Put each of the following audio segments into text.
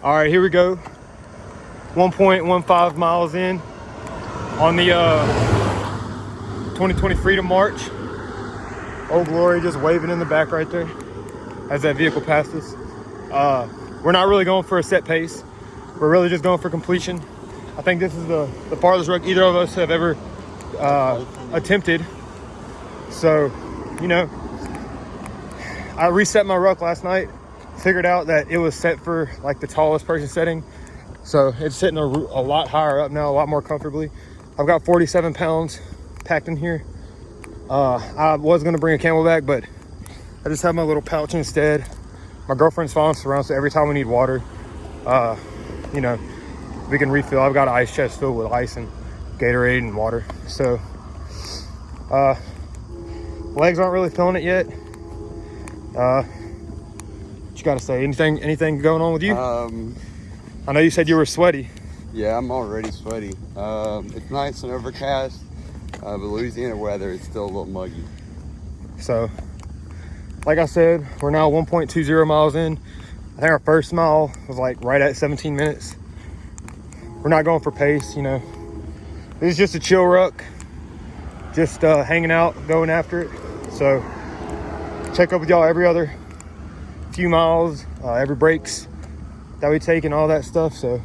All right, here we go. 1.15 miles in on the 2020 Freedom March. Old Glory just waving in the back right there as that vehicle passes. We're not really going for a set pace. We're really just going for completion. I think this is the farthest ruck either of us have ever attempted. So, you know, I reset my ruck last night, figured out that it was set for like the tallest person setting. So it's sitting a lot higher up now, a lot more comfortably. I've got 47 pounds packed in here. I was gonna bring a camelback, but I just have my little pouch instead. My girlfriend's following us around, so every time we need water, you know, we can refill. I've got an ice chest filled with ice and Gatorade and water. So legs aren't really feeling it yet. What you gotta say? Anything going on with you? I know you said you were sweaty. Yeah, I'm already sweaty. It's nice and overcast, but Louisiana weather is still a little muggy. So, like I said, we're now 1.20 miles in. I think our first mile was like right at 17 minutes. We're not going for pace, you know. This is just a chill ruck, just hanging out, going after it. So, check up with y'all every other few miles, every breaks that we take and all that stuff. So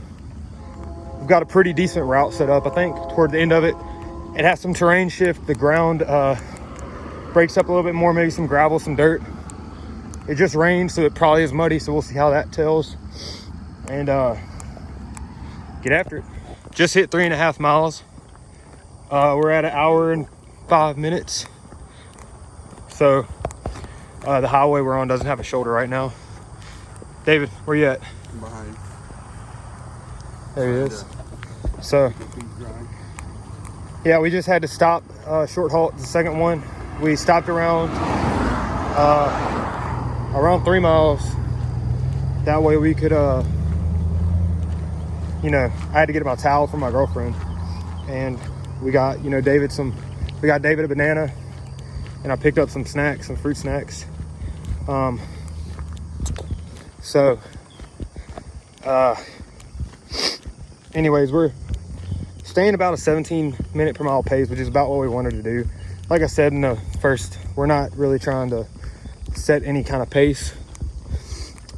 we've got a pretty decent route set up. I think toward the end of it, it has some terrain shift. The ground breaks up a little bit more, maybe some gravel, some dirt. It just rained, so it probably is muddy, so we'll see how that tells and get after it. Just hit 3.5 miles. We're at 1 hour and 5 minutes. So the highway we're on doesn't have a shoulder right now. David, where you at? I'm behind. There he is. So yeah, we just had to stop, short halt, the second one. We stopped around 3 miles. That way we could, you know, I had to get my towel from my girlfriend, and we got, you know, David a banana, and I picked up some snacks, some fruit snacks. Anyways, we're staying about a 17-minute per mile pace, which is about what we wanted to do. Like I said in the first, we're not really trying to set any kind of pace.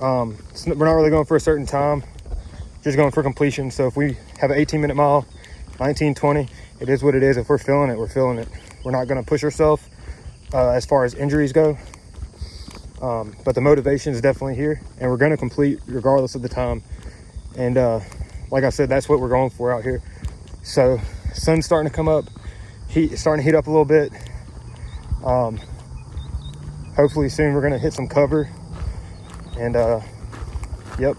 We're not really going for a certain time, just going for completion. So if we have an 18-minute mile, 19, 20, it is what it is. If we're feeling it, we're feeling it. We're not going to push ourselves as far as injuries go. But the motivation is definitely here, and we're going to complete regardless of the time. And like I said, that's what we're going for out here. So sun's starting to come up, heat is starting to heat up a little bit. Hopefully soon we're going to hit some cover. And yep,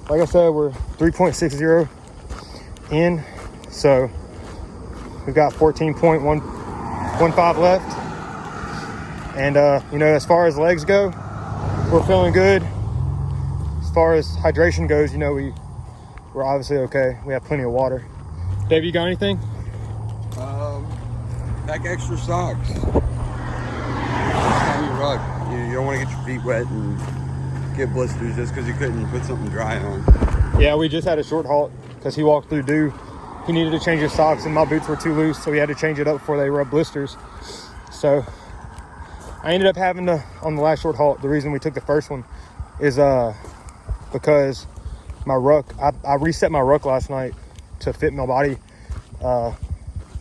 like I said, we're 3.60 in, so we've got 14.15 left. And you know, as far as legs go, we're feeling good. As far as hydration goes, you know, we're obviously okay. We have plenty of water. Dave, you got anything? Pack extra socks. Next time you ruck, you don't want to get your feet wet and get blisters just because you couldn't put something dry on. Yeah, we just had a short halt because he walked through dew. He needed to change his socks, and my boots were too loose, so we had to change it up before they rubbed blisters. So I ended up having to, on the last short halt, the reason we took the first one is because my ruck, I reset my ruck last night to fit my body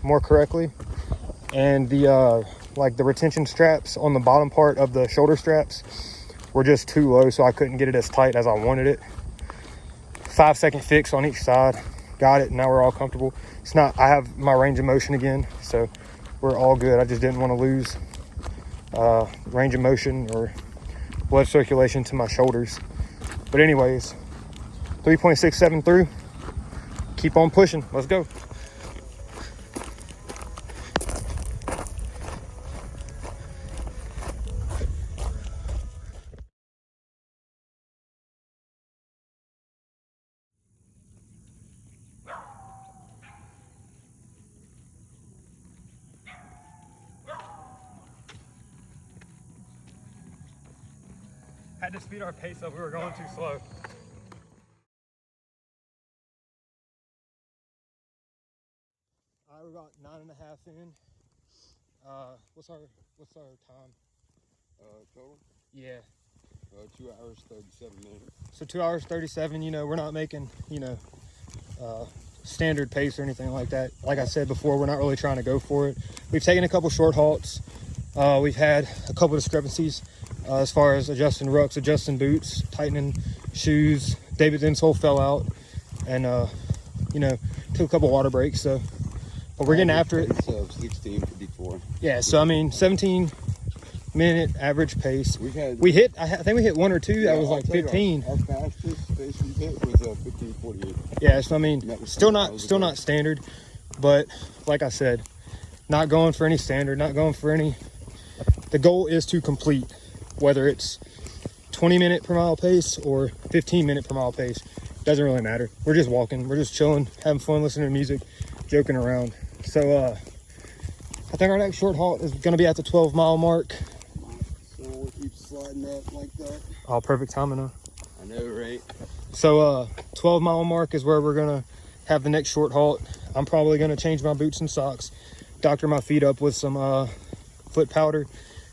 more correctly. And the like the retention straps on the bottom part of the shoulder straps were just too low, so I couldn't get it as tight as I wanted it. 5-second fix on each side. Got it, now we're all comfortable. It's not, I have my range of motion again, so we're all good. I just didn't want to lose range of motion or blood circulation to my shoulders. But anyways, 3.67 through. Keep on pushing. Let's go. Had to speed our pace up. We were going too slow. about 9.5 in. What's our time? Total? Yeah. 2 hours, 37 minutes. So 2 hours 37. You know, we're not making, you know, standard pace or anything like that. Like I said before, we're not really trying to go for it. We've taken a couple short halts. We've had a couple discrepancies as far as adjusting rucks, adjusting boots, tightening shoes. David's insole fell out, and you know, took a couple water breaks. So, but we're getting after it. So 16:54. Yeah. So I mean, 17-minute average pace. We hit. I think we hit 1 or 2. Yeah, that was like 15. Our fastest pace we hit was 15:48. Yeah. So I mean, still not standard, but like I said, not going for any standard, not going for any. The goal is to complete, whether it's 20-minute per mile pace or 15-minute per mile pace. Doesn't really matter. We're just walking. We're just chilling, having fun, listening to music, joking around. So I think our next short halt is going to be at the 12-mile mark. So we'll keep sliding up like that. Oh, perfect timing, huh? I know, right? So 12-mile mark is where we're going to have the next short halt. I'm probably going to change my boots and socks, doctor my feet up with some foot powder,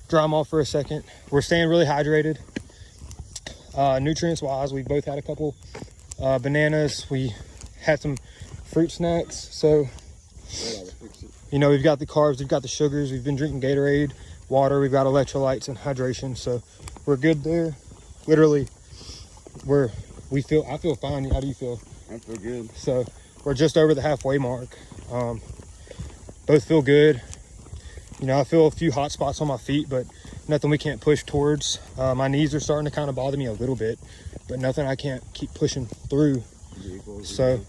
dry them off for a second. We're staying really hydrated. Nutrients wise, we both had a couple bananas. We had some fruit snacks. So, you know, we've got the carbs, we've got the sugars, we've been drinking Gatorade, water, we've got electrolytes and hydration. So we're good there. Literally, I feel fine. How do you feel? I feel good. So we're just over the halfway mark. Both feel good. You know, I feel a few hot spots on my feet, but nothing we can't push towards. My knees are starting to kind of bother me a little bit, but nothing I can't keep pushing through. So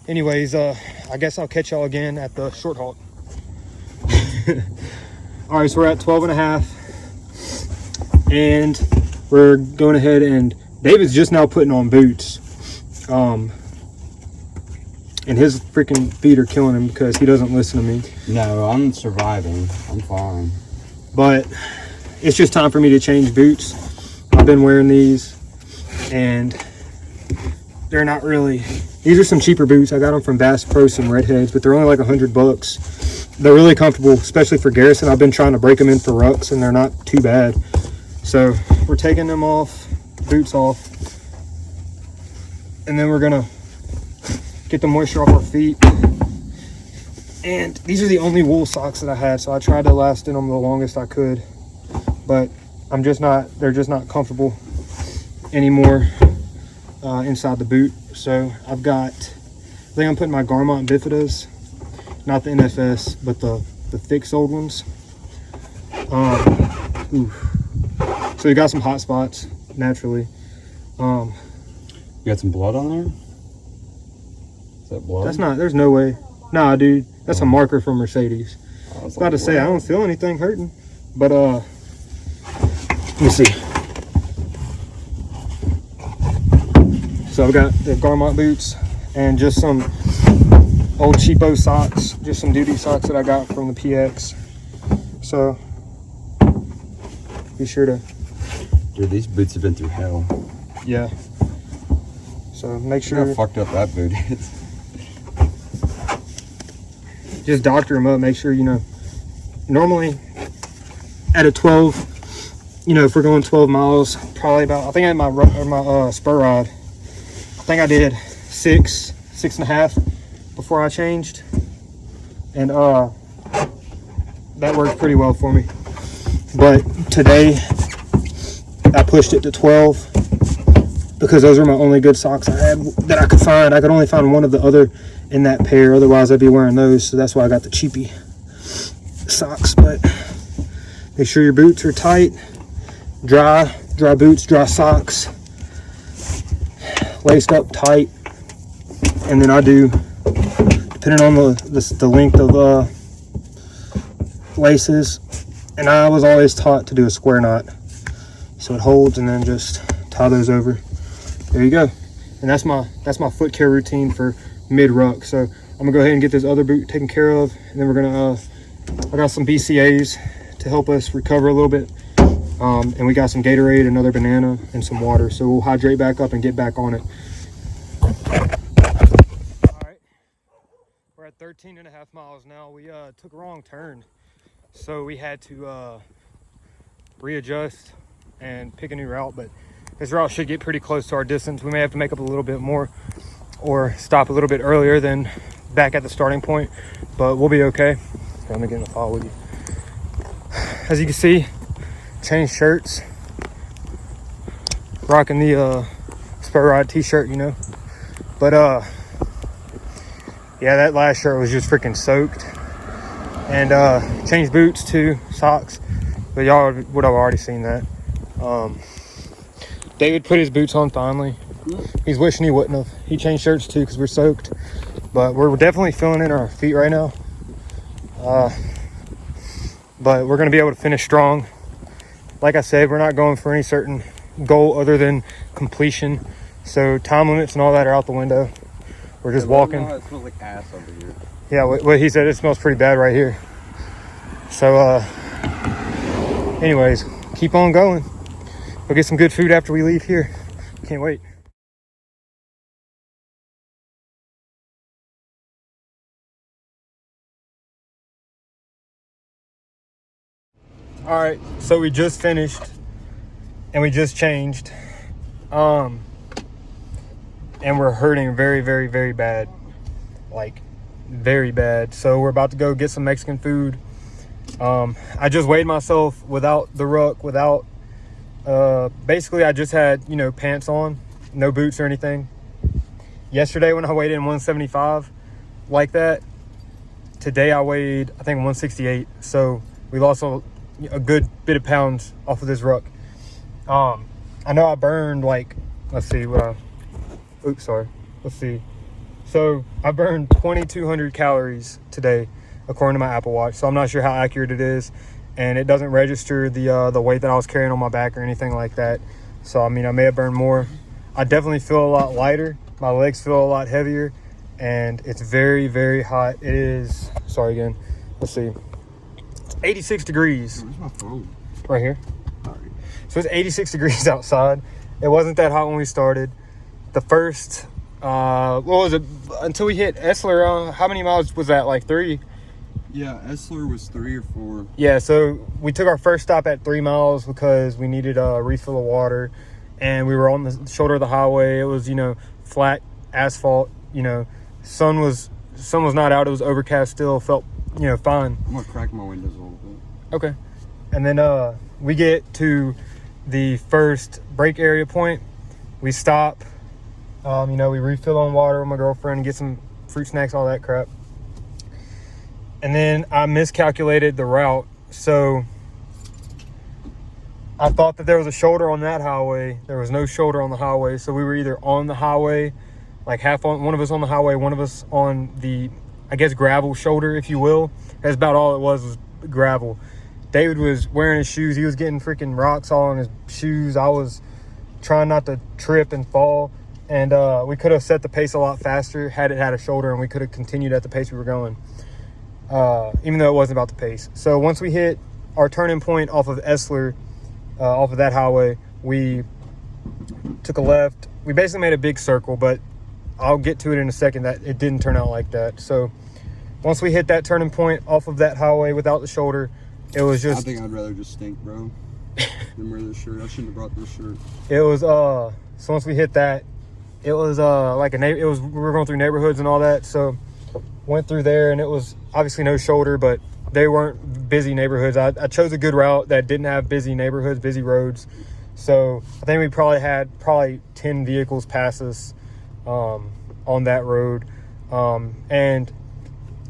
anyways, I guess I'll catch y'all again at the short halt. All right, so we're at 12.5, and we're going ahead, and David's just now putting on boots. And his freaking feet are killing him because he doesn't listen to me. No, I'm surviving. I'm fine. But it's just time for me to change boots. I've been wearing these, and they're not really. These are some cheaper boots. I got them from Bass Pro, some redheads, but they're only like $100. They're really comfortable, especially for Garrison. I've been trying to break them in for rucks, and they're not too bad. So we're taking them off, boots off, and then we're gonna get the moisture off our feet. And these are the only wool socks that I had, so I tried to last in them the longest I could, but they're just not comfortable anymore inside the boot. So I think I'm putting my Garmont Bifidas, not the NFS, but the thick soled ones. So we got some hot spots naturally. You got some blood on there? Is that blood? That's not, there's no way. Nah, dude, that's a marker from Mercedes. I was about to say, I don't feel anything hurting, but let me see. So I've got the Garmont boots and just some old cheapo socks, just some duty socks that I got from the PX. So be sure to. Dude, these boots have been through hell. Yeah. So make sure. Look how fucked up that boot is. Just doctor them up. Make sure, you know. Normally, at a 12, you know, if we're going 12 miles, probably about. I think at my spur rod, I think I did 6.5 before I changed, and that worked pretty well for me. But today, I pushed it to 12 because those are my only good socks I had that I could find. I could only find one of the other in that pair, otherwise I'd be wearing those, so that's why I got the cheapy socks. But make sure your boots are tight, dry boots, dry socks, laced up tight. And then I do, depending on the length of laces, and I was always taught to do a square knot, so it holds, and then just tie those over. There you go. And that's my foot care routine for mid ruck. So I'm gonna go ahead and get this other boot taken care of, and then we're gonna I got some BCAAs to help us recover a little bit, and we got some Gatorade, another banana, and some water. So we'll hydrate back up and get back on it. All right, we're at 13 and a half miles now. We took a wrong turn, so we had to readjust and pick a new route, but this route should get pretty close to our distance. We may have to make up a little bit more or stop a little bit earlier than back at the starting point, but we'll be okay. I'm gonna get in the file with you. As you can see, changed shirts, rocking the Spur Rod t-shirt, you know, but yeah, that last shirt was just freaking soaked. And changed boots too, socks, but y'all would have already seen that. David put his boots on finally. He's wishing he wouldn't have. He changed shirts too because we're soaked, but we're definitely feeling it in our feet right now. But we're gonna be able to finish strong. Like I said, we're not going for any certain goal other than completion, so time limits and all that are out the window. We're just walking. It smells like ass over here. Yeah, what he said, it smells pretty bad right here. So anyways, keep on going. We'll get some good food after we leave here. Can't wait. All right, so we just finished and we just changed. And we're hurting very, very, very bad. Like, very bad. So we're about to go get some Mexican food. I just weighed myself without the ruck, without basically I just had, you know, pants on, no boots or anything. Yesterday when I weighed in 175 like that, today I weighed I think 168. So we lost a good bit of pounds off of this ruck. I know I burned like, let's see, oops, sorry. Let's see. So I burned 2,200 calories today, according to my Apple Watch. So I'm not sure how accurate it is, and it doesn't register the weight that I was carrying on my back or anything like that. So I mean, I may have burned more. I definitely feel a lot lighter. My legs feel a lot heavier, and it's very, very hot. It is. Sorry again. Let's see. It's 86 degrees. Where's my phone? Right here. Sorry. So it's 86 degrees outside. It wasn't that hot when we started. The first, what was it? Until we hit Essler, how many miles was that? Like 3? Yeah, Essler was 3 or 4. Yeah, so we took our first stop at 3 miles because we needed a refill of water, and we were on the shoulder of the highway. It was, you know, flat asphalt. You know, sun was not out. It was overcast still. Felt, you know, fine. I'm gonna crack my windows a little bit. Okay. And then we get to the first break area point. We stop. You know, we refill on water with my girlfriend, get some fruit snacks, all that crap. And then I miscalculated the route. So I thought that there was a shoulder on that highway. There was no shoulder on the highway. So we were either on the highway, like half on, one of us on the highway, one of us on the, I guess, gravel shoulder, if you will. That's about all it was gravel. David was wearing his shoes. He was getting freaking rocks all on his shoes. I was trying not to trip and fall. And we could have set the pace a lot faster had it had a shoulder, and we could have continued at the pace we were going, even though it wasn't about the pace. So once we hit our turning point off of Essler, off of that highway, we took a left. We basically made a big circle, but I'll get to it in a second that it didn't turn out like that. So once we hit that turning point off of that highway without the shoulder, it was just... I think I'd rather just stink, bro, than wear this shirt. I shouldn't have brought this shirt. It was, so once we hit that, it was like we were going through neighborhoods and all that. So went through there, and it was obviously no shoulder, but they weren't busy neighborhoods. I chose a good route that didn't have busy neighborhoods, busy roads. So I think we probably had 10 vehicles pass us on that road. And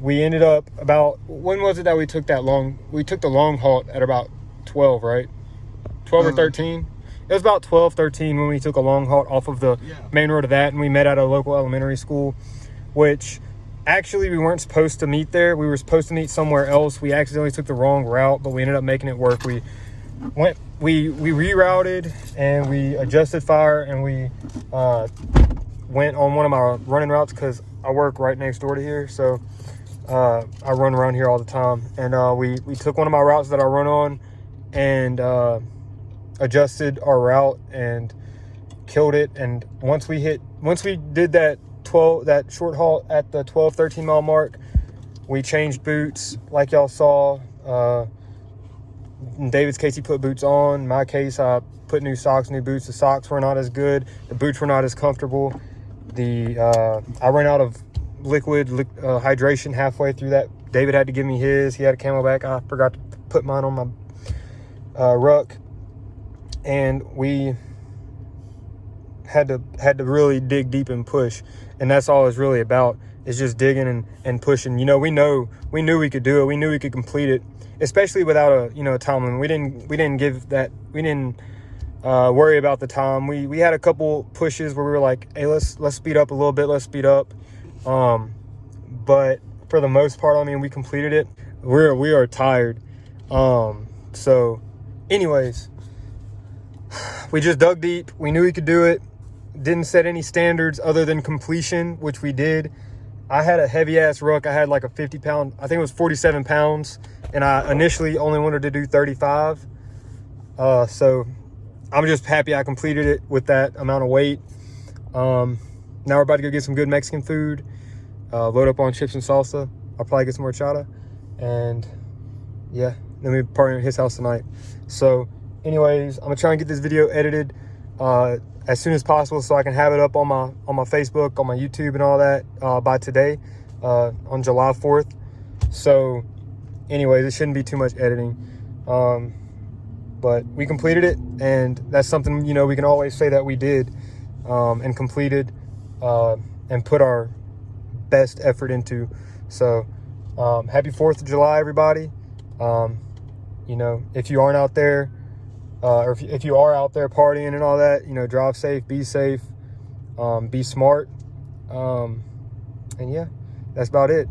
we ended up about, when was it that we took the long halt at about 12, right? 12 or 13? It was about 12, 13 when we took a long halt off of the main road of that, and we met at a local elementary school, which actually we weren't supposed to meet there. We were supposed to meet somewhere else. We accidentally took the wrong route, but we ended up making it work. We rerouted, and we adjusted fire, and we went on one of my running routes because I work right next door to here. So I run around here all the time, and we took one of my routes that I run on and adjusted our route and killed it. And once we did that short halt at the 12-13 mile mark, We changed boots like y'all saw. In David's case, he put boots on. In my case, I put new socks, new boots. The socks were not as good. The boots were not as comfortable. I ran out of liquid hydration halfway through that. David had to give me his. He had a Camelback. I forgot to put mine on my Ruck, and we had to really dig deep and push. And that's all it's really about, is just digging and pushing. You know, we knew we could do it. We knew we could complete it, especially without a time limit. We didn't worry about the time. We had a couple pushes where we were like, hey, let's speed up a little bit. Let's speed up. But for the most part, I mean, we completed it. We are tired. So anyways, we just dug deep. We knew we could do it. Didn't set any standards other than completion, which we did. I had a heavy ass Ruck. I had like a 50 pound, I think it was 47 pounds. And I initially only wanted to do 35. So I'm just happy I completed it with that amount of weight. Now we're about to go get some good Mexican food. Load up on chips and salsa. I'll probably get some horchata. And yeah, then we party at his house tonight. So anyways, I'm gonna try and get this video edited as soon as possible so I can have it up on my Facebook, on my YouTube and all that by today, on July 4th. So anyways, it shouldn't be too much editing. But we completed it, and that's something, you know, we can always say that we did and completed and put our best effort into. So happy 4th of July, everybody. You know, if you aren't out there, or if you are out there partying and all that, you know, drive safe, be smart. And yeah, that's about it.